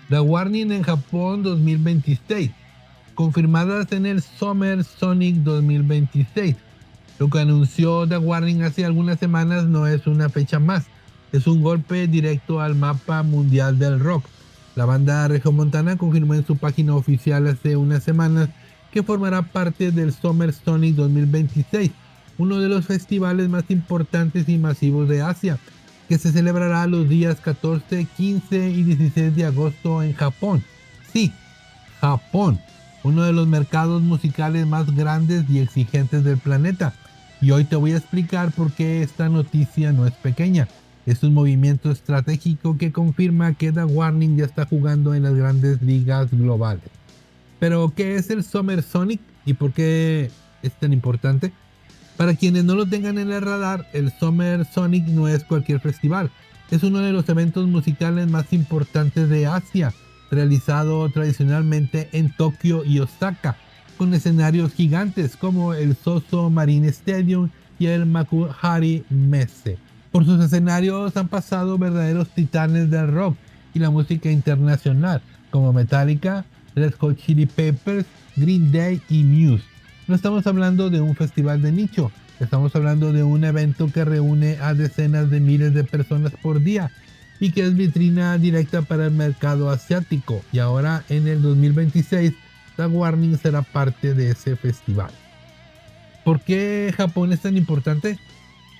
The Warning en Japón 2026, confirmadas en el Summer Sonic 2026. Lo que anunció The Warning hace algunas semanas no es una fecha más, es un golpe directo al mapa mundial del rock. La banda regiomontana confirmó en su página oficial hace unas semanas que formará parte del Summer Sonic 2026, uno de los festivales más importantes y masivos de Asia, que se celebrará los días 14, 15 y 16 de agosto en Japón. Sí, Japón, uno de los mercados musicales más grandes y exigentes del planeta. Y hoy te voy a explicar por qué esta noticia no es pequeña. Es un movimiento estratégico que confirma que The Warning ya está jugando en las grandes ligas globales. Pero, ¿qué es el Summer Sonic y por qué es tan importante? Para quienes no lo tengan en el radar, el Summer Sonic no es cualquier festival. Es uno de los eventos musicales más importantes de Asia, realizado tradicionalmente en Tokio y Osaka, con escenarios gigantes como el Soso Marine Stadium y el Makuhari Messe. Por sus escenarios han pasado verdaderos titanes del rock y la música internacional, como Metallica, Red Hot Chili Peppers, Green Day y Muse. No estamos hablando de un festival de nicho, estamos hablando de un evento que reúne a decenas de miles de personas por día y que es vitrina directa para el mercado asiático. Y ahora en el 2026, The Warning será parte de ese festival. ¿Por qué Japón es tan importante?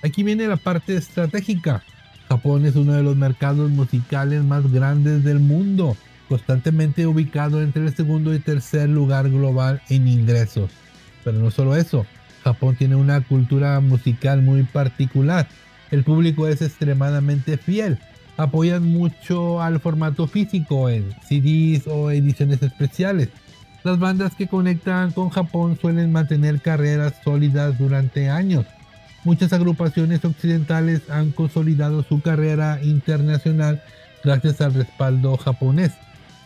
Aquí viene la parte estratégica. Japón es uno de los mercados musicales más grandes del mundo, constantemente ubicado entre el segundo y tercer lugar global en ingresos. Pero no solo eso, Japón tiene una cultura musical muy particular. El público es extremadamente fiel. Apoyan mucho al formato físico en CDs o ediciones especiales. Las bandas que conectan con Japón suelen mantener carreras sólidas durante años. Muchas agrupaciones occidentales han consolidado su carrera internacional gracias al respaldo japonés.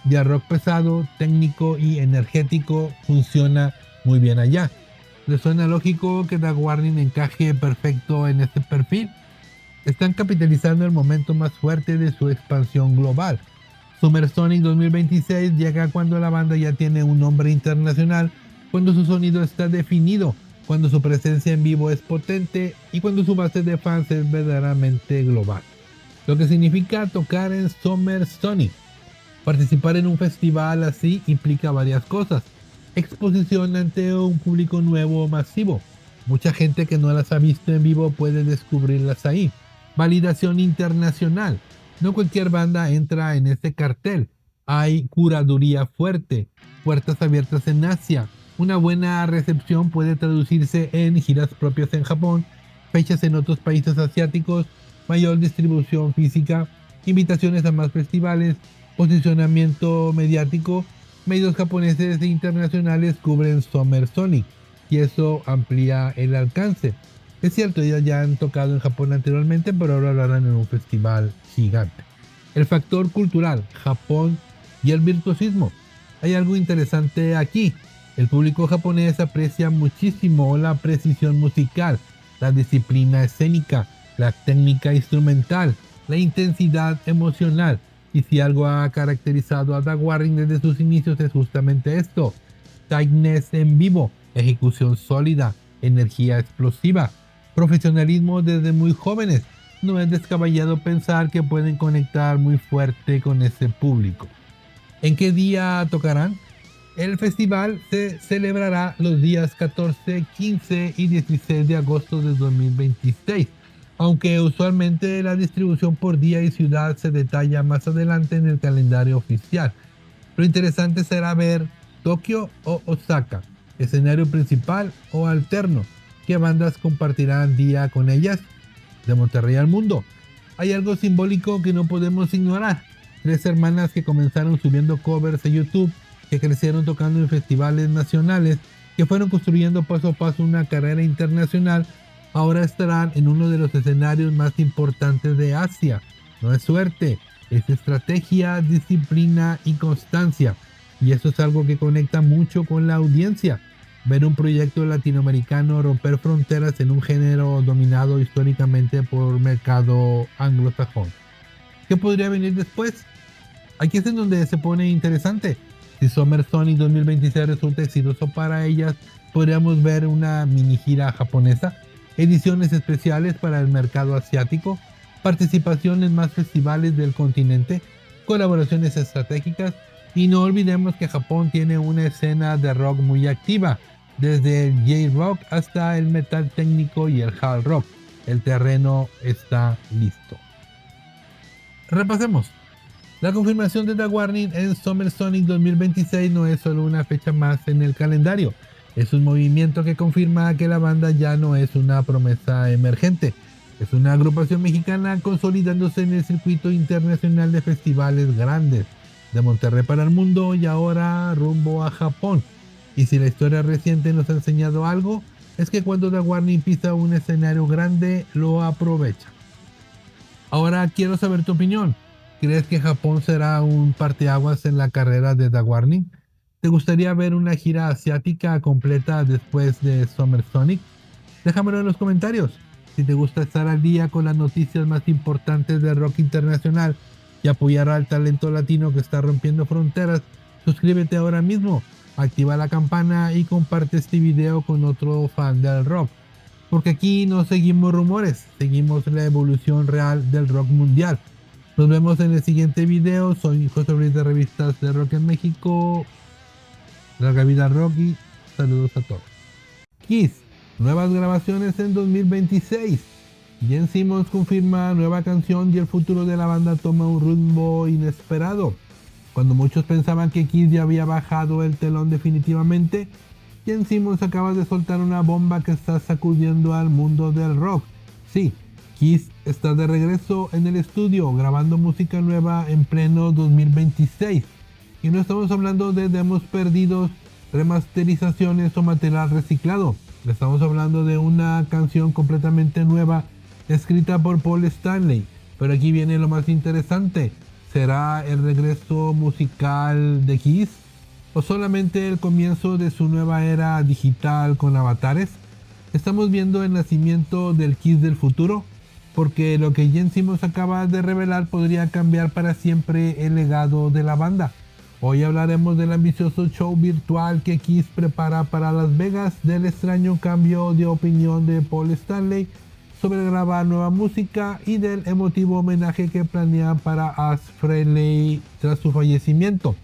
Ya rock pesado, técnico y energético funciona muy bien allá. ¿Les suena lógico que The Warning encaje perfecto en este perfil? Están capitalizando el momento más fuerte de su expansión global. Summer Sonic 2026 llega cuando la banda ya tiene un nombre internacional, cuando su sonido está definido, cuando su presencia en vivo es potente y cuando su base de fans es verdaderamente global. Lo que significa tocar en Summer Sonic. Participar en un festival así implica varias cosas. Exposición ante un público nuevo o masivo. Mucha gente que no las ha visto en vivo puede descubrirlas ahí. Validación internacional. No cualquier banda entra en este cartel. Hay curaduría fuerte. Puertas abiertas en Asia. Una buena recepción puede traducirse en giras propias en Japón, fechas en otros países asiáticos, mayor distribución física, invitaciones a más festivales, posicionamiento mediático. Medios japoneses e internacionales cubren Summer Sonic y eso amplía el alcance. Es cierto, ellas ya han tocado en Japón anteriormente, pero ahora lo harán en un festival gigante. El factor cultural, Japón y el virtuosismo. Hay algo interesante aquí. El público japonés aprecia muchísimo la precisión musical, la disciplina escénica, la técnica instrumental, la intensidad emocional. Y si algo ha caracterizado a The Warning desde sus inicios es justamente esto: tightness en vivo, ejecución sólida, energía explosiva, profesionalismo desde muy jóvenes. No es descabellado pensar que pueden conectar muy fuerte con ese público. ¿En qué día tocarán? El festival se celebrará los días 14, 15 y 16 de agosto de 2026, aunque usualmente la distribución por día y ciudad se detalla más adelante en el calendario oficial. Lo interesante será ver Tokio o Osaka, escenario principal o alterno. ¿Qué bandas compartirán día con ellas? De Monterrey al mundo. Hay algo simbólico que no podemos ignorar. 3 hermanas que comenzaron subiendo covers a YouTube, que crecieron tocando en festivales nacionales, que fueron construyendo paso a paso una carrera internacional, ahora estarán en uno de los escenarios más importantes de Asia. No es suerte, es estrategia, disciplina y constancia. Y eso es algo que conecta mucho con la audiencia. Ver un proyecto latinoamericano romper fronteras en un género dominado históricamente por mercado anglosajón. ¿Qué podría venir después? Aquí es en donde se pone interesante. Si Summer Sonic 2026 resulta exitoso para ellas, podríamos ver una mini gira japonesa, ediciones especiales para el mercado asiático, participación en más festivales del continente, colaboraciones estratégicas y no olvidemos que Japón tiene una escena de rock muy activa, desde el J-Rock hasta el metal técnico y el hard rock. El terreno está listo. Repasemos. La confirmación de The Warning en Summer Sonic 2026 no es solo una fecha más en el calendario, es un movimiento que confirma que la banda ya no es una promesa emergente, es una agrupación mexicana consolidándose en el circuito internacional de festivales grandes, de Monterrey para el mundo y ahora rumbo a Japón. Y si la historia reciente nos ha enseñado algo, es que cuando The Warning pisa un escenario grande, lo aprovecha. Ahora quiero saber tu opinión. ¿Crees que Japón será un parteaguas en la carrera de The Warning? ¿Te gustaría ver una gira asiática completa después de Summer Sonic? Déjamelo en los comentarios. Si te gusta estar al día con las noticias más importantes del rock internacional y apoyar al talento latino que está rompiendo fronteras, suscríbete ahora mismo, activa la campana y comparte este video con otro fan del rock. Porque aquí no seguimos rumores, seguimos la evolución real del rock mundial. Nos vemos en el siguiente video. Soy José Luis de Revistas de Rock en México. Larga vida Rocky. Saludos a todos. Kiss. Nuevas grabaciones en 2026. Gene Simmons confirma nueva canción y el futuro de la banda toma un rumbo inesperado. Cuando muchos pensaban que Kiss ya había bajado el telón definitivamente, Gene Simmons acaba de soltar una bomba que está sacudiendo al mundo del rock. Sí, Kiss está de regreso en el estudio grabando música nueva en pleno 2026. Y no estamos hablando de demos perdidos, remasterizaciones o material reciclado. Estamos hablando de una canción completamente nueva escrita por Paul Stanley. Pero aquí viene lo más interesante. ¿Será el regreso musical de Kiss? ¿O solamente el comienzo de su nueva era digital con avatares? ¿Estamos viendo el nacimiento del Kiss del futuro? Porque lo que Gene Simmons acaba de revelar podría cambiar para siempre el legado de la banda. Hoy hablaremos del ambicioso show virtual que Kiss prepara para Las Vegas, del extraño cambio de opinión de Paul Stanley sobre grabar nueva música y del emotivo homenaje que planea para Ace Frehley tras su fallecimiento.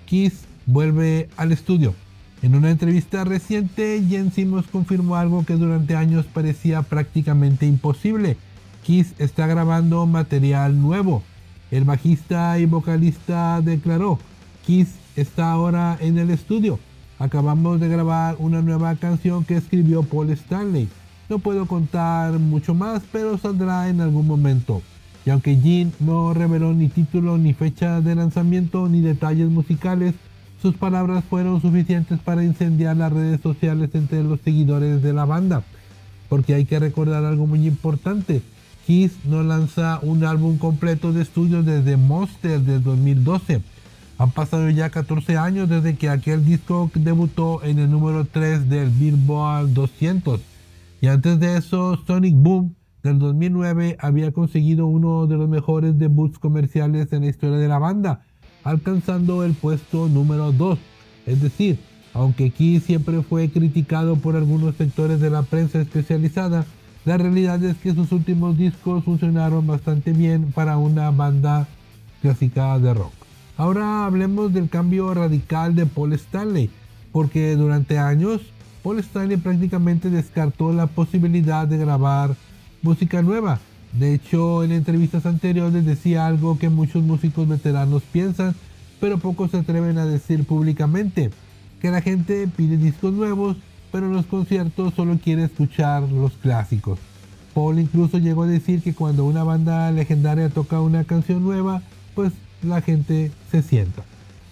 Kiss vuelve al estudio. En una entrevista reciente, Gene Simmons confirmó algo que durante años parecía prácticamente imposible. Kiss está grabando material nuevo. El bajista y vocalista declaró: Kiss está ahora en el estudio. Acabamos de grabar una nueva canción que escribió Paul Stanley. No puedo contar mucho más, pero saldrá en algún momento. Y aunque Gene no reveló ni título, ni fecha de lanzamiento, ni detalles musicales, sus palabras fueron suficientes para incendiar las redes sociales entre los seguidores de la banda. Porque hay que recordar algo muy importante. Kiss no lanza un álbum completo de estudio desde Monster del 2012. Han pasado ya 14 años desde que aquel disco debutó en el número 3 del Billboard 200. Y antes de eso, Sonic Boom del 2009 había conseguido uno de los mejores debuts comerciales en la historia de la banda, alcanzando el puesto número 2. Es decir, aunque Kiss siempre fue criticado por algunos sectores de la prensa especializada, la realidad es que sus últimos discos funcionaron bastante bien para una banda clásica de rock. Ahora hablemos del cambio radical de Paul Stanley, porque durante años Paul Stanley prácticamente descartó la posibilidad de grabar música nueva. De hecho, en entrevistas anteriores decía algo que muchos músicos veteranos piensan, pero pocos se atreven a decir públicamente: que la gente pide discos nuevos, pero en los conciertos solo quiere escuchar los clásicos. Paul incluso llegó a decir que cuando una banda legendaria toca una canción nueva, pues la gente se sienta.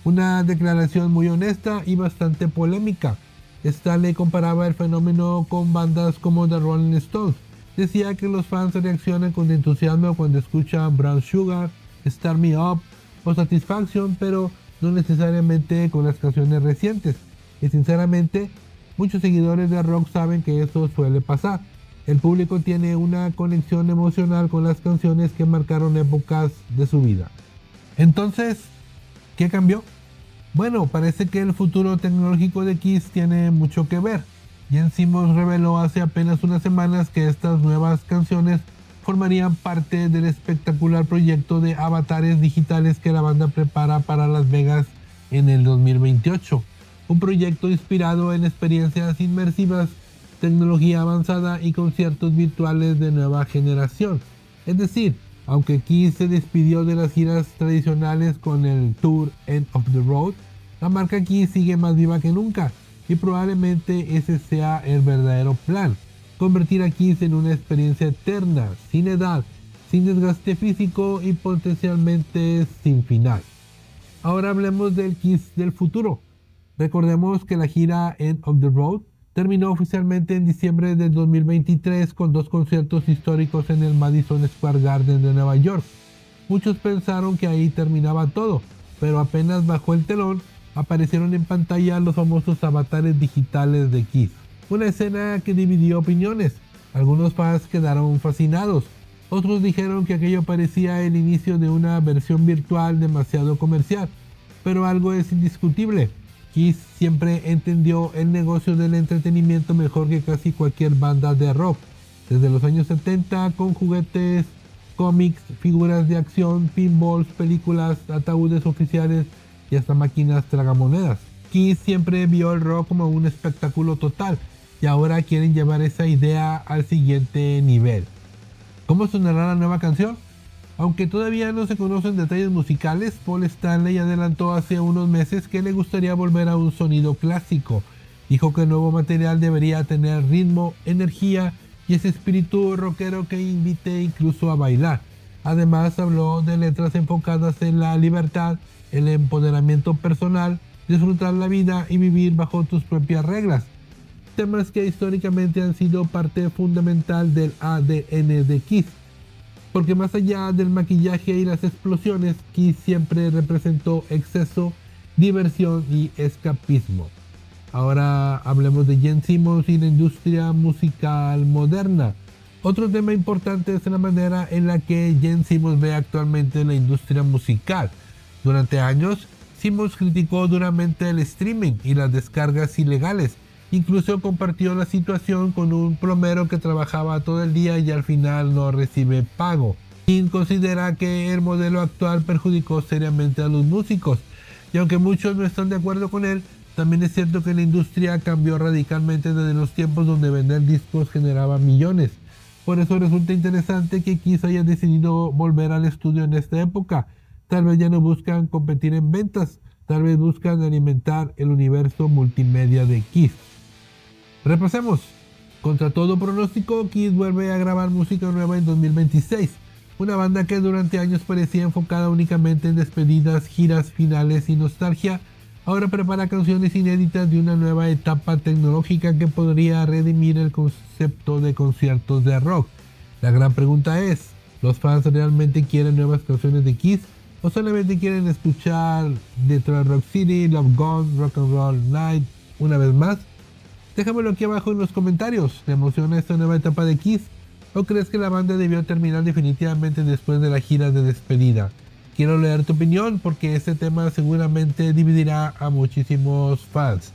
Una declaración muy honesta y bastante polémica. Stanley comparaba el fenómeno con bandas como The Rolling Stones. Decía que los fans reaccionan con entusiasmo cuando escuchan Brown Sugar, Start Me Up o Satisfaction, pero no necesariamente con las canciones recientes. Y sinceramente, muchos seguidores de rock saben que eso suele pasar. El público tiene una conexión emocional con las canciones que marcaron épocas de su vida. Entonces, ¿qué cambió? Bueno, parece que el futuro tecnológico de Kiss tiene mucho que ver. Gene Simmons reveló hace apenas unas semanas que estas nuevas canciones formarían parte del espectacular proyecto de avatares digitales que la banda prepara para Las Vegas en el 2028. Un proyecto inspirado en experiencias inmersivas, tecnología avanzada y conciertos virtuales de nueva generación. Es decir, aunque Kiss se despidió de las giras tradicionales con el tour End of the Road, la marca Kiss sigue más viva que nunca y probablemente ese sea el verdadero plan: convertir a Kiss en una experiencia eterna, sin edad, sin desgaste físico y potencialmente sin final. Ahora hablemos del Kiss del futuro. Recordemos que la gira End of the Road terminó oficialmente en diciembre del 2023 con 2 conciertos históricos en el Madison Square Garden de Nueva York. Muchos pensaron que ahí terminaba todo, pero apenas bajó el telón, aparecieron en pantalla los famosos avatares digitales de Kiss. Una escena que dividió opiniones. Algunos fans quedaron fascinados. Otros dijeron que aquello parecía el inicio de una versión virtual demasiado comercial. Pero algo es indiscutible: Kiss siempre entendió el negocio del entretenimiento mejor que casi cualquier banda de rock. Desde los años 70, con juguetes, cómics, figuras de acción, pinballs, películas, ataúdes oficiales y hasta máquinas tragamonedas. Kiss siempre vio el rock como un espectáculo total y ahora quieren llevar esa idea al siguiente nivel. ¿Cómo sonará la nueva canción? Aunque todavía no se conocen detalles musicales, Paul Stanley adelantó hace unos meses que le gustaría volver a un sonido clásico. Dijo que el nuevo material debería tener ritmo, energía y ese espíritu rockero que invite incluso a bailar. Además, habló de letras enfocadas en la libertad, el empoderamiento personal, disfrutar la vida y vivir bajo tus propias reglas. Temas que históricamente han sido parte fundamental del ADN de Kiss. Porque más allá del maquillaje y las explosiones, Kiss siempre representó exceso, diversión y escapismo. Ahora hablemos de Gene Simmons y la industria musical moderna. Otro tema importante es la manera en la que Gene Simmons ve actualmente la industria musical. Durante años, Simmons criticó duramente el streaming y las descargas ilegales. Incluso compartió la situación con un plomero que trabajaba todo el día y al final no recibe pago. Quien considera que el modelo actual perjudicó seriamente a los músicos. Y aunque muchos no están de acuerdo con él, también es cierto que la industria cambió radicalmente desde los tiempos donde vender discos generaba millones. Por eso resulta interesante que Kiss haya decidido volver al estudio en esta época. Tal vez ya no buscan competir en ventas, tal vez buscan alimentar el universo multimedia de Kiss. Repasemos. Contra todo pronóstico, Kiss vuelve a grabar música nueva en 2026. Una banda que durante años parecía enfocada únicamente en despedidas, giras finales y nostalgia, ahora prepara canciones inéditas de una nueva etapa tecnológica que podría redimir el concepto de conciertos de rock. La gran pregunta es, ¿los fans realmente quieren nuevas canciones de Kiss o solamente quieren escuchar Detroit Rock City, Love Gone, Rock and Roll Night una vez más? Déjamelo aquí abajo en los comentarios. ¿Te emociona esta nueva etapa de Kiss? ¿O crees que la banda debió terminar definitivamente después de la gira de despedida? Quiero leer tu opinión porque este tema seguramente dividirá a muchísimos fans.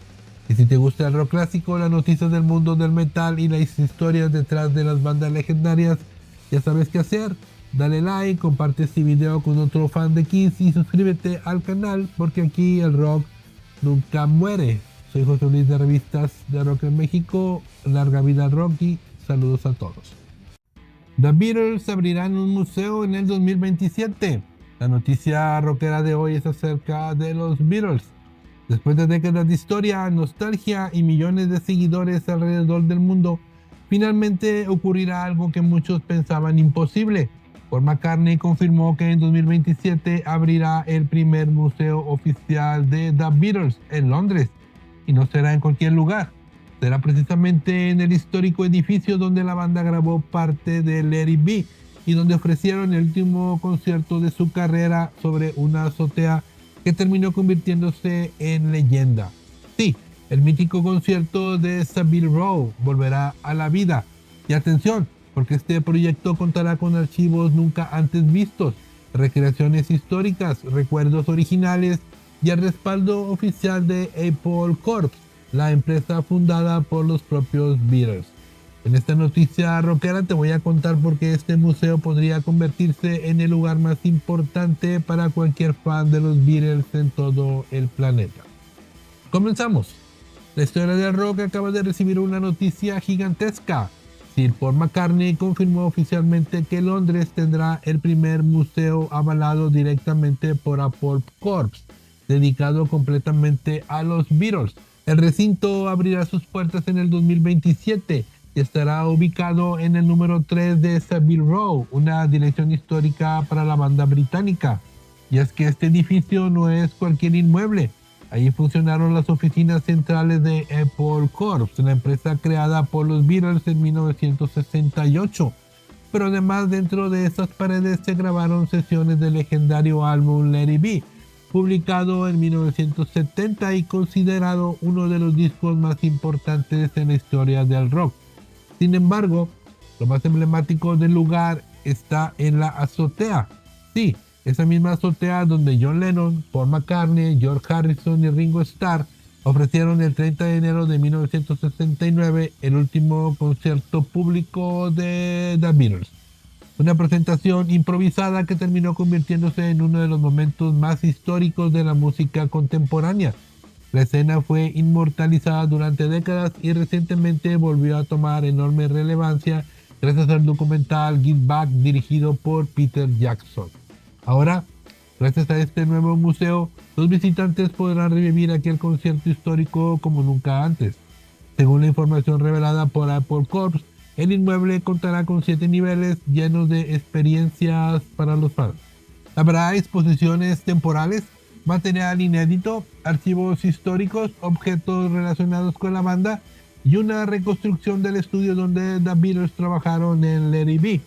Y si te gusta el rock clásico, las noticias del mundo del metal y las historias detrás de las bandas legendarias, ya sabes qué hacer. Dale like, comparte este video con otro fan de Kiss y suscríbete al canal porque aquí el rock nunca muere. Soy José Luis de Revistas de Rock en México. Larga vida al rock y saludos a todos. The Beatles abrirán un museo en el 2027. La noticia rockera de hoy es acerca de los Beatles. Después de décadas de historia, nostalgia y millones de seguidores alrededor del mundo, finalmente ocurrirá algo que muchos pensaban imposible. Paul McCartney confirmó que en 2027 abrirá el primer museo oficial de The Beatles en Londres. Y no será en cualquier lugar. Será precisamente en el histórico edificio donde la banda grabó parte de Let It Be y donde ofrecieron el último concierto de su carrera sobre una azotea que terminó convirtiéndose en leyenda. Sí, el mítico concierto de Savile Row volverá a la vida. Y atención, porque este proyecto contará con archivos nunca antes vistos. recreaciones históricas, recuerdos originales y el respaldo oficial de Apple Corps, la empresa fundada por los propios Beatles. En esta noticia rockera te voy a contar por qué este museo podría convertirse en el lugar más importante para cualquier fan de los Beatles en todo el planeta. Comenzamos. La historia del rock acaba de recibir una noticia gigantesca. Sir Paul McCartney confirmó oficialmente que Londres tendrá el primer museo avalado directamente por Apple Corps, dedicado completamente a los Beatles. El recinto abrirá sus puertas en el 2027 y estará ubicado en el número 3 de Savile Row, una dirección histórica para la banda británica. Y es que este edificio no es cualquier inmueble. Ahí funcionaron las oficinas centrales de Apple Corps, la empresa creada por los Beatles en 1968. Pero además dentro de esas paredes se grabaron sesiones del legendario álbum Let It Be, publicado en 1970 y considerado uno de los discos más importantes en la historia del rock. Sin embargo, lo más emblemático del lugar está en la azotea. Sí, esa misma azotea donde John Lennon, Paul McCartney, George Harrison y Ringo Starr ofrecieron el 30 de enero de 1969 el último concierto público de The Beatles. Una presentación improvisada que terminó convirtiéndose en uno de los momentos más históricos de la música contemporánea. La escena fue inmortalizada durante décadas y recientemente volvió a tomar enorme relevancia gracias al documental Give Back dirigido por Peter Jackson. Ahora, gracias a este nuevo museo, los visitantes podrán revivir aquel concierto histórico como nunca antes. Según la información revelada por Apple Corps, el inmueble contará con 7 niveles llenos de experiencias para los fans. Habrá exposiciones temporales, material inédito, archivos históricos, objetos relacionados con la banda y una reconstrucción del estudio donde The Beatles trabajaron en Let It Be.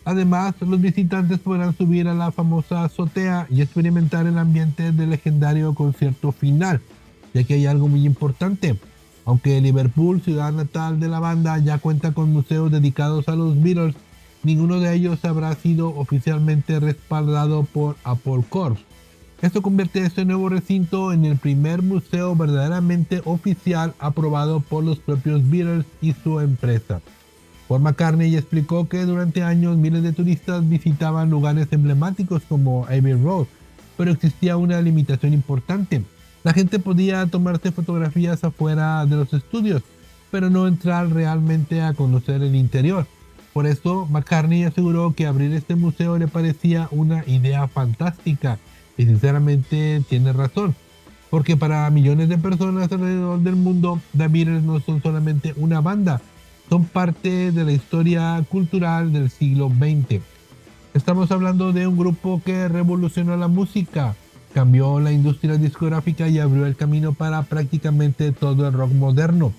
Además, los visitantes podrán subir a la famosa azotea y experimentar el ambiente del legendario concierto final. Y aquí hay algo muy importante. Aunque Liverpool, ciudad natal de la banda, ya cuenta con museos dedicados a los Beatles, ninguno de ellos habrá sido oficialmente respaldado por Apple Corps. Esto convierte este nuevo recinto en el primer museo verdaderamente oficial aprobado por los propios Beatles y su empresa. Paul McCartney explicó que durante años miles de turistas visitaban lugares emblemáticos como Abbey Road, pero existía una limitación importante. La gente podía tomarse fotografías afuera de los estudios, pero no entrar realmente a conocer el interior. Por eso, McCartney aseguró que abrir este museo le parecía una idea fantástica, y sinceramente tiene razón, porque para millones de personas alrededor del mundo, The Beatles no son solamente una banda, son parte de la historia cultural del siglo XX. Estamos hablando de un grupo que revolucionó la música, cambió la industria discográfica y abrió el camino para prácticamente todo el rock moderno.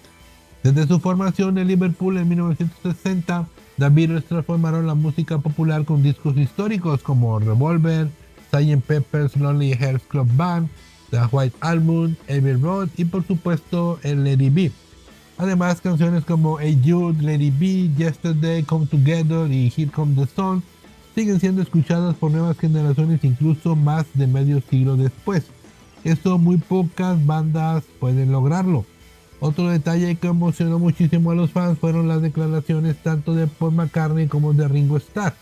Desde su formación en Liverpool en 1960, The Beatles transformaron la música popular con discos históricos como Revolver, Sgt. Pepper's Lonely Hearts Club Band, The White Album, Abbey Road y por supuesto el Let It Be. Además, canciones como Hey Jude, Let It Be, Yesterday, Come Together y Here Comes the Sun siguen siendo escuchadas por nuevas generaciones incluso más de medio siglo después. Esto muy pocas bandas pueden lograrlo. Otro detalle que emocionó muchísimo a los fans fueron las declaraciones tanto de Paul McCartney como de Ringo Starr.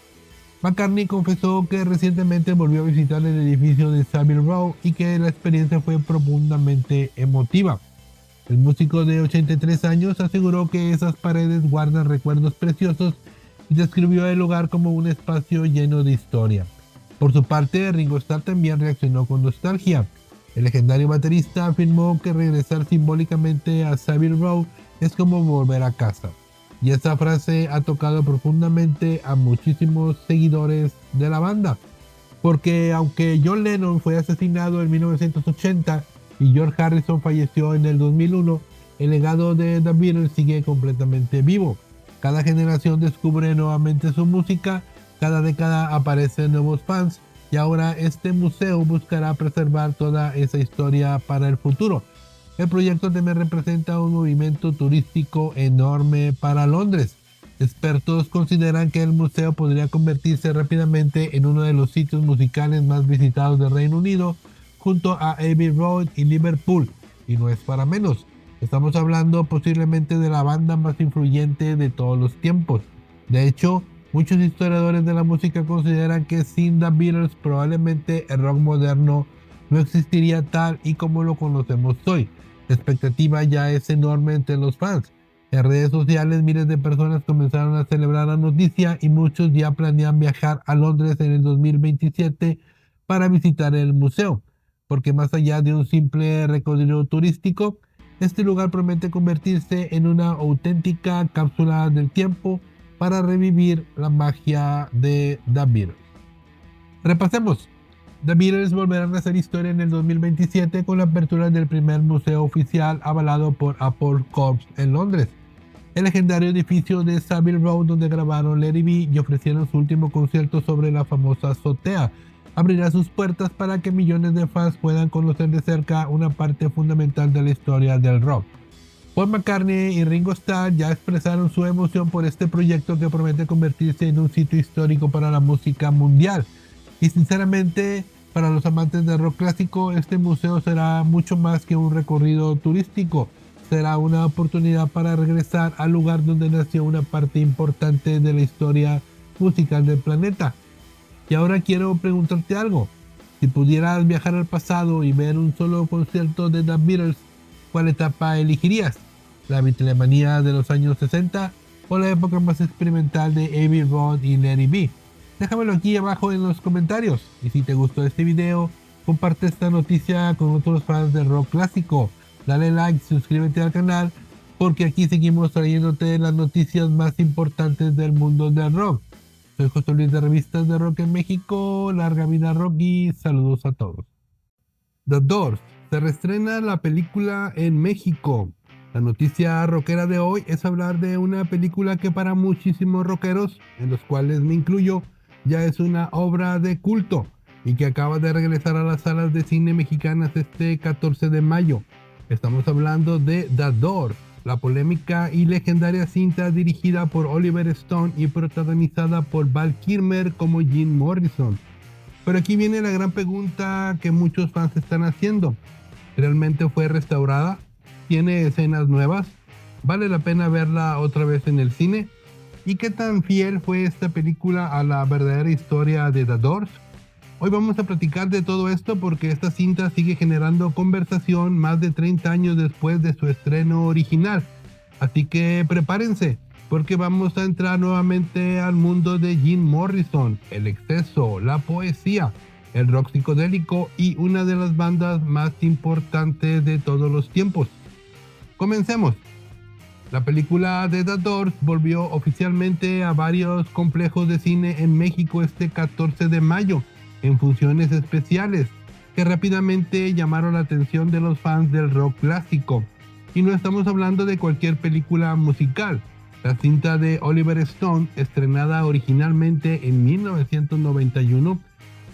McCartney confesó que recientemente volvió a visitar el edificio de Savile Row y que la experiencia fue profundamente emotiva. El músico de 83 años aseguró que esas paredes guardan recuerdos preciosos y describió el lugar como un espacio lleno de historia. Por su parte, Ringo Starr también reaccionó con nostalgia. El legendario baterista afirmó que regresar simbólicamente a Savile Row es como volver a casa. Y esa frase ha tocado profundamente a muchísimos seguidores de la banda. Porque aunque John Lennon fue asesinado en 1980 y George Harrison falleció en el 2001, el legado de The Beatles sigue completamente vivo. Cada generación descubre nuevamente su música, cada década aparecen nuevos fans y ahora este museo buscará preservar toda esa historia para el futuro. El proyecto también representa un movimiento turístico enorme para Londres. Expertos consideran que el museo podría convertirse rápidamente en uno de los sitios musicales más visitados del Reino Unido, junto a Abbey Road y Liverpool, y no es para menos. Estamos hablando posiblemente de la banda más influyente de todos los tiempos. De hecho, muchos historiadores de la música consideran que sin The Beatles probablemente el rock moderno no existiría tal y como lo conocemos hoy. La expectativa ya es enorme entre los fans. En redes sociales miles de personas comenzaron a celebrar la noticia y muchos ya planean viajar a Londres en el 2027 para visitar el museo, porque más allá de un simple recorrido turístico, este lugar promete convertirse en una auténtica cápsula del tiempo para revivir la magia de The Beatles. Repasemos. The Beatles volverán a hacer historia en el 2027 con la apertura del primer museo oficial avalado por Apple Corps en Londres. El legendario edificio de Savile Row donde grabaron Let It Be y ofrecieron su último concierto sobre la famosa azotea abrirá sus puertas para que millones de fans puedan conocer de cerca una parte fundamental de la historia del rock. Paul McCartney y Ringo Starr ya expresaron su emoción por este proyecto que promete convertirse en un sitio histórico para la música mundial. Y sinceramente, para los amantes del rock clásico, este museo será mucho más que un recorrido turístico. Será una oportunidad para regresar al lugar donde nació una parte importante de la historia musical del planeta. Y ahora quiero preguntarte algo. Si pudieras viajar al pasado y ver un solo concierto de The Beatles, ¿cuál etapa elegirías? ¿La Beatlemanía de los años 60 o la época más experimental de Abbey Road y Let It Be? Déjamelo aquí abajo en los comentarios. Y si te gustó este video, comparte esta noticia con otros fans del rock clásico. Dale like, suscríbete al canal, porque aquí seguimos trayéndote las noticias más importantes del mundo del rock. Soy José Luis de Revistas de Rock en México. Larga vida rock y saludos a todos. The Doors. Se reestrena la película en México. La noticia rockera de hoy es hablar de una película que para muchísimos rockeros, en los cuales me incluyo, ya es una obra de culto y que acaba de regresar a las salas de cine mexicanas este 14 de mayo. Estamos hablando de The Doors, la polémica y legendaria cinta dirigida por Oliver Stone y protagonizada por Val Kilmer como Jim Morrison. Pero aquí viene la gran pregunta que muchos fans están haciendo. ¿Realmente fue restaurada? ¿Tiene escenas nuevas? ¿Vale la pena verla otra vez en el cine? ¿Y qué tan fiel fue esta película a la verdadera historia de The Doors? Hoy vamos a platicar de todo esto porque esta cinta sigue generando conversación más de 30 años después de su estreno original. Así que prepárense, porque vamos a entrar nuevamente al mundo de Jim Morrison, el exceso, la poesía, el rock psicodélico y una de las bandas más importantes de todos los tiempos. Comencemos. La película de The Doors volvió oficialmente a varios complejos de cine en México este 14 de mayo. En funciones especiales que rápidamente llamaron la atención de los fans del rock clásico. Y no estamos hablando de cualquier película musical. La cinta de Oliver Stone, estrenada originalmente en 1991,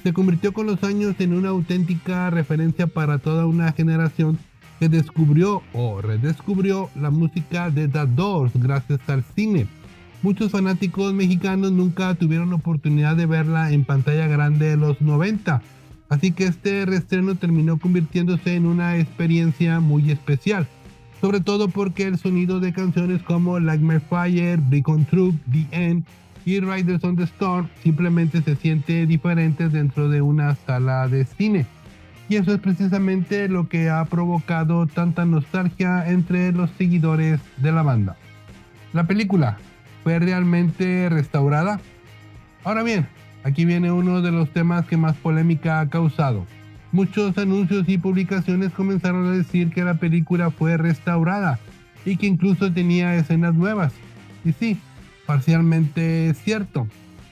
se convirtió con los años en una auténtica referencia para toda una generación que descubrió o redescubrió la música de The Doors gracias al cine. Muchos fanáticos mexicanos nunca tuvieron la oportunidad de verla en pantalla grande en los 90, así que este reestreno terminó convirtiéndose en una experiencia muy especial, sobre todo porque el sonido de canciones como Like My Fire, Brick on Truck, The End y Riders on the Storm simplemente se siente diferente dentro de una sala de cine. Y eso es precisamente lo que ha provocado tanta nostalgia entre los seguidores de la banda. La película ¿fue realmente restaurada? Ahora bien, aquí viene uno de los temas que más polémica ha causado. Muchos anuncios y publicaciones comenzaron a decir que la película fue restaurada y que incluso tenía escenas nuevas. Y sí, parcialmente es cierto.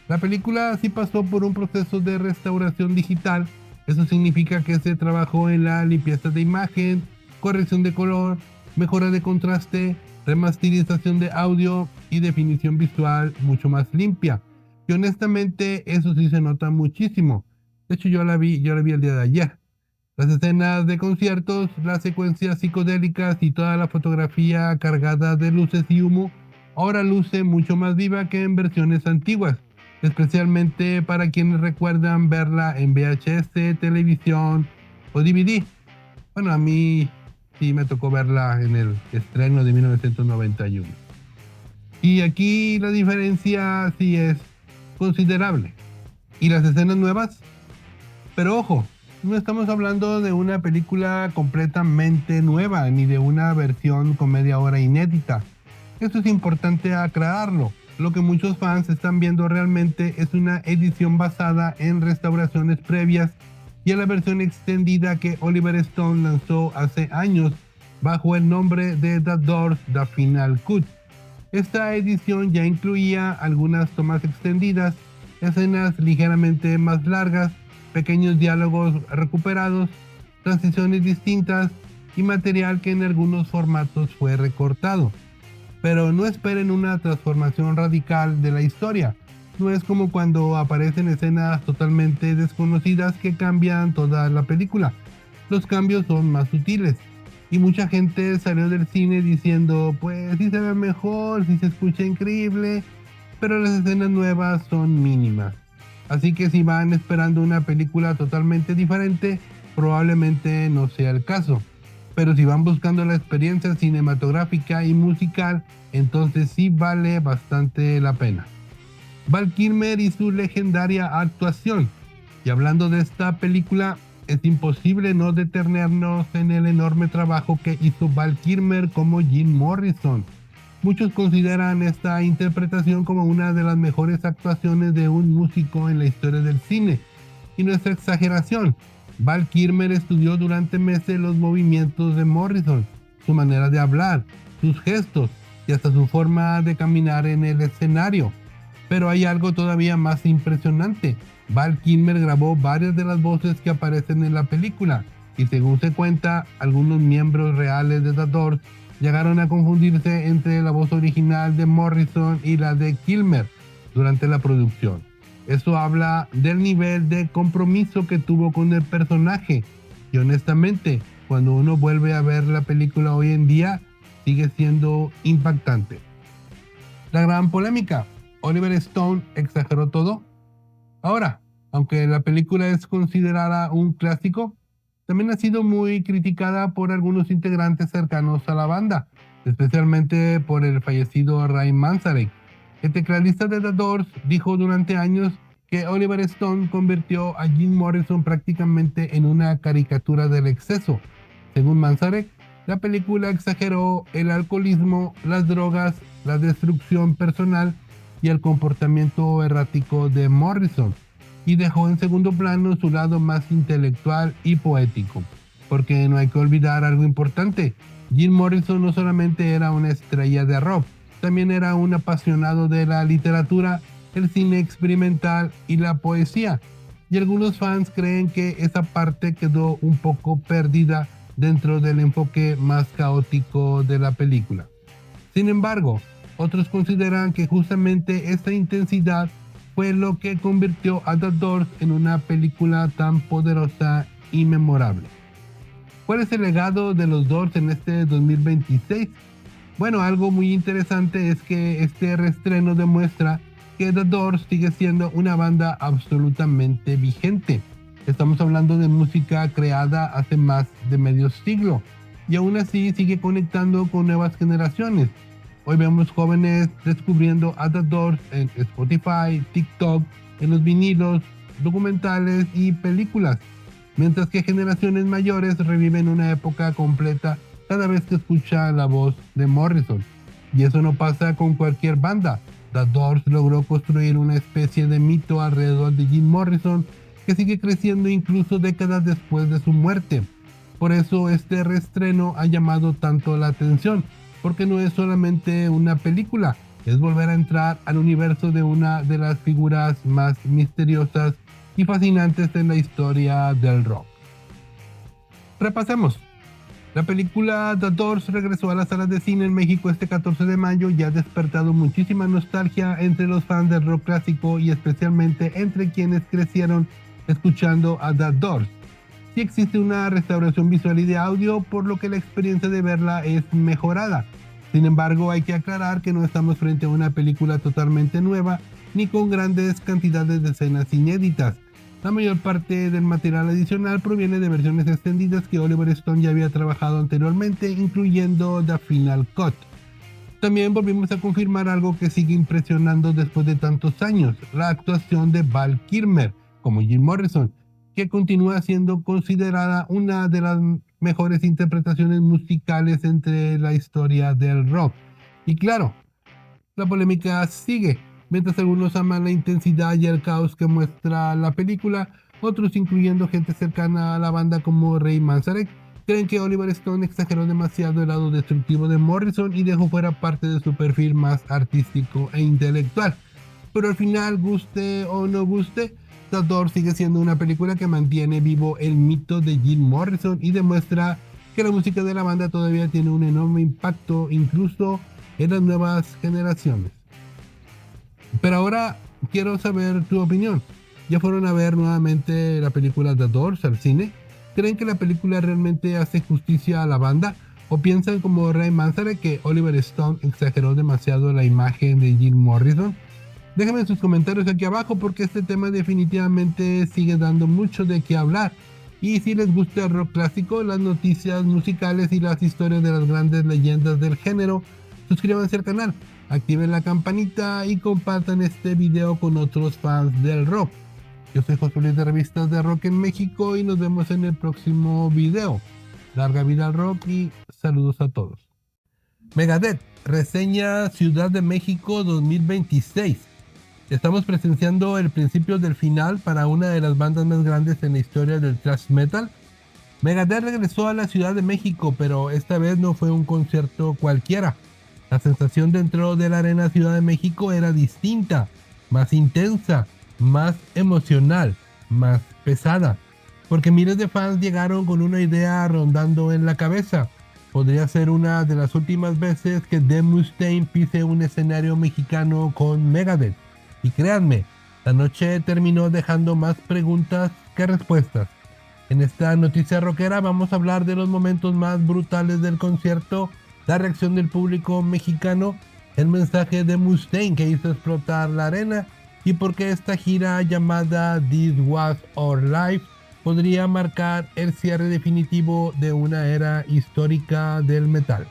La película sí pasó por un proceso de restauración digital. Eso significa que se trabajó en la limpieza de imagen, corrección de color, mejora de contraste, remasterización de audio y definición visual mucho más limpia. Y honestamente eso sí se nota muchísimo. De hecho yo la vi el día de ayer. Las escenas de conciertos, las secuencias psicodélicas y toda la fotografía cargada de luces y humo ahora luce mucho más viva que en versiones antiguas, especialmente para quienes recuerdan verla en VHS, televisión o DVD. Bueno, a mí sí me tocó verla en el estreno de 1991. Y aquí la diferencia sí es considerable. ¿Y las escenas nuevas? Pero ojo, no estamos hablando de una película completamente nueva, ni de una versión con media hora inédita. Esto es importante aclararlo. Lo que muchos fans están viendo realmente es una edición basada en restauraciones previas y en la versión extendida que Oliver Stone lanzó hace años bajo el nombre de The Doors The Final Cut. Esta edición ya incluía algunas tomas extendidas, escenas ligeramente más largas, pequeños diálogos recuperados, transiciones distintas y material que en algunos formatos fue recortado. Pero no esperen una transformación radical de la historia. No es como cuando aparecen escenas totalmente desconocidas que cambian toda la película. Los cambios son más sutiles. Y mucha gente salió del cine diciendo, pues sí se ve mejor, sí se escucha increíble, pero las escenas nuevas son mínimas. Así que si van esperando una película totalmente diferente, probablemente no sea el caso. Pero si van buscando la experiencia cinematográfica y musical, entonces sí vale bastante la pena. Val Kilmer y su legendaria actuación. Y hablando de esta película, es imposible no detenernos en el enorme trabajo que hizo Val Kilmer como Jim Morrison. Muchos consideran esta interpretación como una de las mejores actuaciones de un músico en la historia del cine. Y no es exageración. Val Kilmer estudió durante meses los movimientos de Morrison, su manera de hablar, sus gestos y hasta su forma de caminar en el escenario. Pero hay algo todavía más impresionante. Val Kilmer grabó varias de las voces que aparecen en la película y según se cuenta, algunos miembros reales de The Doors llegaron a confundirse entre la voz original de Morrison y la de Kilmer durante la producción. Eso habla del nivel de compromiso que tuvo con el personaje y honestamente, cuando uno vuelve a ver la película hoy en día, sigue siendo impactante. La gran polémica. ¿Oliver Stone exageró todo? Ahora, aunque la película es considerada un clásico, también ha sido muy criticada por algunos integrantes cercanos a la banda, especialmente por el fallecido Ray Manzarek. El tecladista de The Doors dijo durante años que Oliver Stone convirtió a Jim Morrison prácticamente en una caricatura del exceso. Según Manzarek, la película exageró el alcoholismo, las drogas, la destrucción personal y el comportamiento errático de Morrison, y dejó en segundo plano su lado más intelectual y poético. Porque no hay que olvidar algo importante, Jim Morrison no solamente era una estrella de rock, también era un apasionado de la literatura, el cine experimental y la poesía, y algunos fans creen que esa parte quedó un poco perdida dentro del enfoque más caótico de la película. Sin embargo, otros consideran que justamente esta intensidad fue lo que convirtió a The Doors en una película tan poderosa y memorable. ¿Cuál es el legado de los Doors en este 2026? Bueno, algo muy interesante es que este reestreno demuestra que The Doors sigue siendo una banda absolutamente vigente. Estamos hablando de música creada hace más de medio siglo y aún así sigue conectando con nuevas generaciones. Hoy vemos jóvenes descubriendo a The Doors en Spotify, TikTok, en los vinilos, documentales y películas, mientras que generaciones mayores reviven una época completa cada vez que escuchan la voz de Morrison. Y eso no pasa con cualquier banda. The Doors logró construir una especie de mito alrededor de Jim Morrison que sigue creciendo incluso décadas después de su muerte. Por eso este reestreno ha llamado tanto la atención, porque no es solamente una película, es volver a entrar al universo de una de las figuras más misteriosas y fascinantes en la historia del rock. Repasemos. La película The Doors regresó a las salas de cine en México este 14 de mayo y ha despertado muchísima nostalgia entre los fans del rock clásico y especialmente entre quienes crecieron escuchando a The Doors. Sí existe una restauración visual y de audio, por lo que la experiencia de verla es mejorada. Sin embargo, hay que aclarar que no estamos frente a una película totalmente nueva ni con grandes cantidades de escenas inéditas. La mayor parte del material adicional proviene de versiones extendidas que Oliver Stone ya había trabajado anteriormente, incluyendo The Final Cut. También volvimos a confirmar algo que sigue impresionando después de tantos años, la actuación de Val Kilmer como Jim Morrison, que continúa siendo considerada una de las mejores interpretaciones musicales entre la historia del rock. Y claro, la polémica sigue. Mientras algunos aman la intensidad y el caos que muestra la película, otros, incluyendo gente cercana a la banda como Ray Manzarek, creen que Oliver Stone exageró demasiado el lado destructivo de Morrison y dejó fuera parte de su perfil más artístico e intelectual. Pero al final, guste o no guste, The Doors sigue siendo una película que mantiene vivo el mito de Jim Morrison y demuestra que la música de la banda todavía tiene un enorme impacto, incluso en las nuevas generaciones. Pero ahora quiero saber tu opinión. ¿Ya fueron a ver nuevamente la película The Doors al cine? ¿Creen que la película realmente hace justicia a la banda? ¿O piensan como Ray Manzarek que Oliver Stone exageró demasiado la imagen de Jim Morrison? Déjenme sus comentarios aquí abajo porque este tema definitivamente sigue dando mucho de qué hablar. Y si les gusta el rock clásico, las noticias musicales y las historias de las grandes leyendas del género, suscríbanse al canal, activen la campanita y compartan este video con otros fans del rock. Yo soy José Luis de Revistas de Rock en México y nos vemos en el próximo video. Larga vida al rock y saludos a todos. Megadeth reseña Ciudad de México 2026. Estamos presenciando el principio del final para una de las bandas más grandes en la historia del thrash metal. Megadeth regresó a la Ciudad de México, pero esta vez no fue un concierto cualquiera. La sensación dentro de la Arena Ciudad de México era distinta, más intensa, más emocional, más pesada, porque miles de fans llegaron con una idea rondando en la cabeza. Podría ser una de las últimas veces que Dave Mustaine pise un escenario mexicano con Megadeth. Y créanme, la noche terminó dejando más preguntas que respuestas. En esta noticia rockera vamos a hablar de los momentos más brutales del concierto, la reacción del público mexicano, el mensaje de Mustaine que hizo explotar la arena y por qué esta gira llamada This Was Our Life podría marcar el cierre definitivo de una era histórica del metal.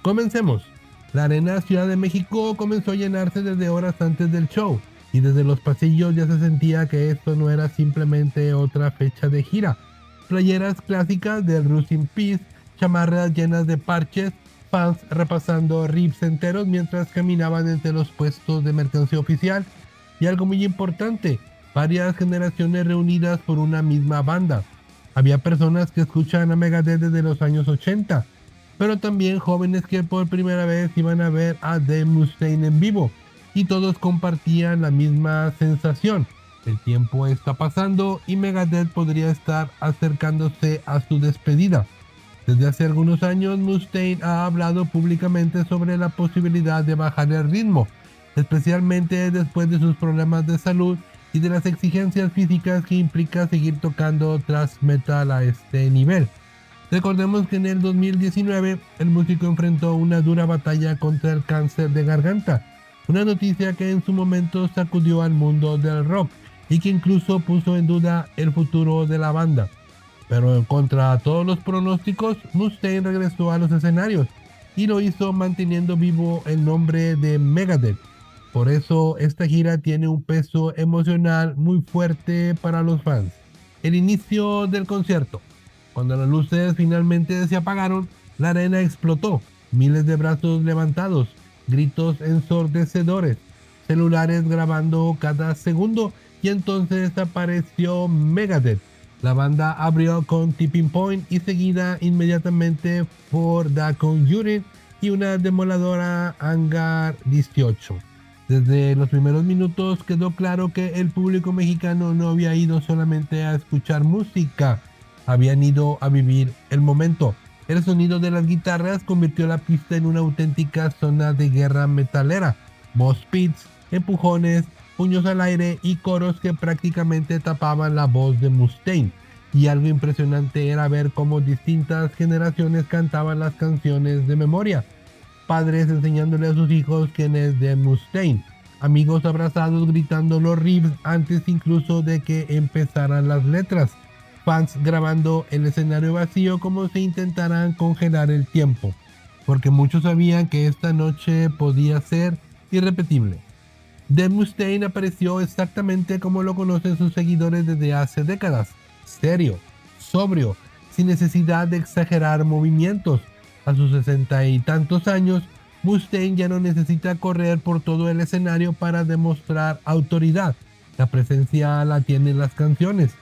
Comencemos. La Arena Ciudad de México comenzó a llenarse desde horas antes del show y desde los pasillos ya se sentía que esto no era simplemente otra fecha de gira. Playeras clásicas del Rust in Peace, chamarras llenas de parches, fans repasando riffs enteros mientras caminaban entre los puestos de mercancía oficial y algo muy importante, varias generaciones reunidas por una misma banda. Había personas que escuchan a Megadeth desde los años 80, pero también jóvenes que por primera vez iban a ver a Dave Mustaine en vivo, y todos compartían la misma sensación. El tiempo está pasando y Megadeth podría estar acercándose a su despedida. Desde hace algunos años, Mustaine ha hablado públicamente sobre la posibilidad de bajar el ritmo, especialmente después de sus problemas de salud y de las exigencias físicas que implica seguir tocando thrash metal a este nivel. Recordemos que en el 2019 el músico enfrentó una dura batalla contra el cáncer de garganta, una noticia que en su momento sacudió al mundo del rock y que incluso puso en duda el futuro de la banda. Pero contra todos los pronósticos, Mustaine regresó a los escenarios y lo hizo manteniendo vivo el nombre de Megadeth. Por eso esta gira tiene un peso emocional muy fuerte para los fans. El inicio del concierto. Cuando las luces finalmente se apagaron, la arena explotó. Miles de brazos levantados, gritos ensordecedores, celulares grabando cada segundo y entonces apareció Megadeth. La banda abrió con Tipping Point y seguida inmediatamente por The Conjuring y una demoledora Hangar 18. Desde los primeros minutos quedó claro que el público mexicano no había ido solamente a escuchar música, habían ido a vivir el momento. El sonido de las guitarras convirtió la pista en una auténtica zona de guerra metalera. Mosh pits, empujones, puños al aire y coros que prácticamente tapaban la voz de Mustaine. Y algo impresionante era ver cómo distintas generaciones cantaban las canciones de memoria. padres enseñándole a sus hijos quién es Dave Mustaine, amigos abrazados gritando los riffs antes incluso de que empezaran las letras, fans grabando el escenario vacío como si intentaran congelar el tiempo, porque muchos sabían que esta noche podía ser irrepetible. Dave Mustaine apareció exactamente como lo conocen sus seguidores desde hace décadas, serio, sobrio, sin necesidad de exagerar movimientos. A sus 60 y tantos años, Mustaine ya no necesita correr por todo el escenario para demostrar autoridad. La presencia la tienen las canciones.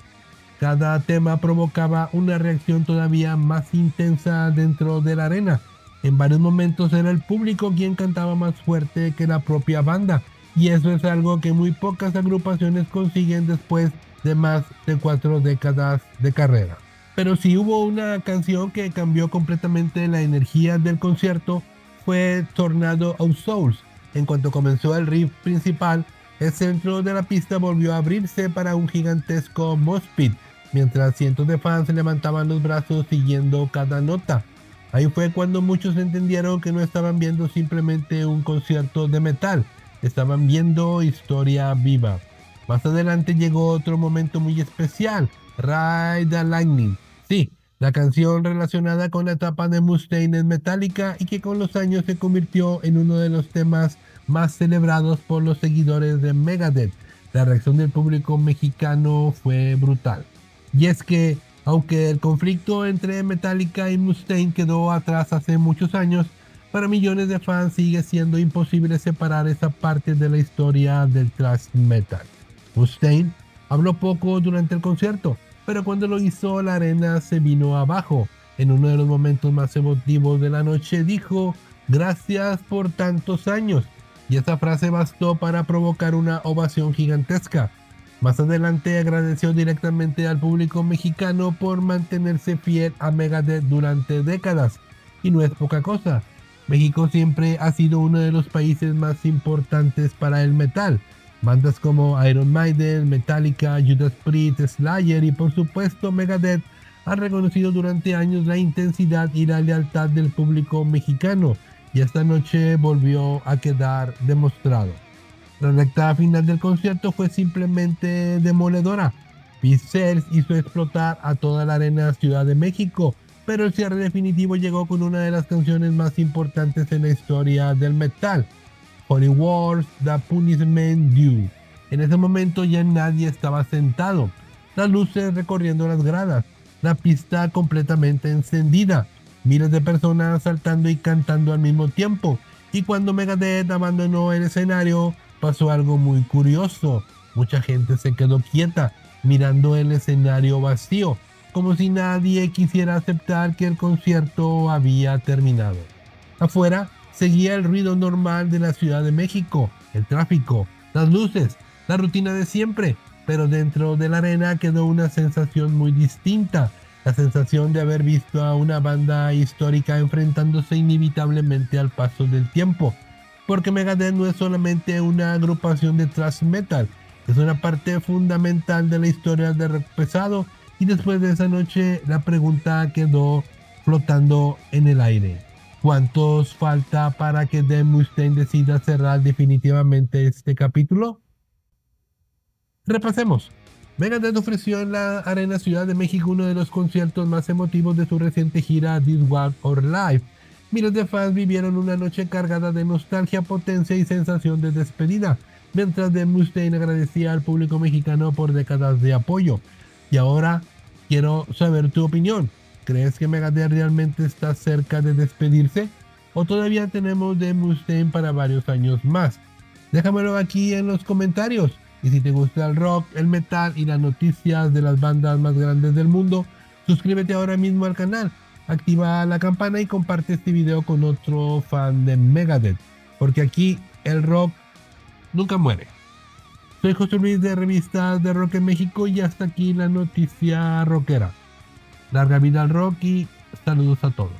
Cada tema provocaba una reacción todavía más intensa dentro de la arena. En varios momentos era el público quien cantaba más fuerte que la propia banda, y eso es algo que muy pocas agrupaciones consiguen después de más de 4 décadas de carrera. Pero si hubo una canción que cambió completamente la energía del concierto, fue Tornado of Souls. En cuanto comenzó el riff principal, el centro de la pista volvió a abrirse para un gigantesco mosh pit, mientras cientos de fans levantaban los brazos siguiendo cada nota. Ahí fue cuando muchos entendieron que no estaban viendo simplemente un concierto de metal, estaban viendo historia viva. Más adelante llegó otro momento muy especial, Ride the Lightning. Sí, la canción relacionada con la etapa de Mustaine en Metallica y que con los años se convirtió en uno de los temas más celebrados por los seguidores de Megadeth. La reacción del público mexicano fue brutal. Y es que, aunque el conflicto entre Metallica y Mustaine quedó atrás hace muchos años, para millones de fans sigue siendo imposible separar esa parte de la historia del thrash metal. Mustaine habló poco durante el concierto, pero cuando lo hizo la arena se vino abajo. En uno de los momentos más emotivos de la noche dijo: "Gracias por tantos años", y esa frase bastó para provocar una ovación gigantesca. Más adelante agradeció directamente al público mexicano por mantenerse fiel a Megadeth durante décadas, y no es poca cosa. México siempre ha sido uno de los países más importantes para el metal. Bandas como Iron Maiden, Metallica, Judas Priest, Slayer y por supuesto Megadeth han reconocido durante años la intensidad y la lealtad del público mexicano, y esta noche volvió a quedar demostrado. La recta final del concierto fue simplemente demoledora. Peace Sells hizo explotar a toda la arena Ciudad de México, pero el cierre definitivo llegó con una de las canciones más importantes en la historia del metal, Holy Wars, The Punishment Due. En ese momento ya nadie estaba sentado, las luces recorriendo las gradas, la pista completamente encendida, miles de personas saltando y cantando al mismo tiempo, y cuando Megadeth abandonó el escenario pasó algo muy curioso. Mucha gente se quedó quieta mirando el escenario vacío, como si nadie quisiera aceptar que el concierto había terminado. Afuera seguía el ruido normal de la Ciudad de México, el tráfico, las luces, la rutina de siempre, pero dentro de la arena quedó una sensación muy distinta, la sensación de haber visto a una banda histórica enfrentándose inevitablemente al paso del tiempo, porque Megadeth no es solamente una agrupación de thrash metal, es una parte fundamental de la historia del rock pesado, y después de esa noche la pregunta quedó flotando en el aire: ¿cuántos falta para que Dave Mustaine decida cerrar definitivamente este capítulo? Repasemos. Megadeth ofreció en la Arena Ciudad de México uno de los conciertos más emotivos de su reciente gira This War or Life. Miles de fans vivieron una noche cargada de nostalgia, potencia y sensación de despedida, mientras Dave Mustaine agradecía al público mexicano por décadas de apoyo. Y ahora quiero saber tu opinión. ¿Crees que Megadeth realmente está cerca de despedirse? ¿O todavía tenemos Dave Mustaine para varios años más? Déjamelo aquí en los comentarios. Y si te gusta el rock, el metal y las noticias de las bandas más grandes del mundo, suscríbete ahora mismo al canal, activa la campana y comparte este video con otro fan de Megadeth, porque aquí el rock nunca muere. Soy José Luis de Revistas de Rock en México y hasta aquí la noticia rockera. Larga vida al rock y saludos a todos.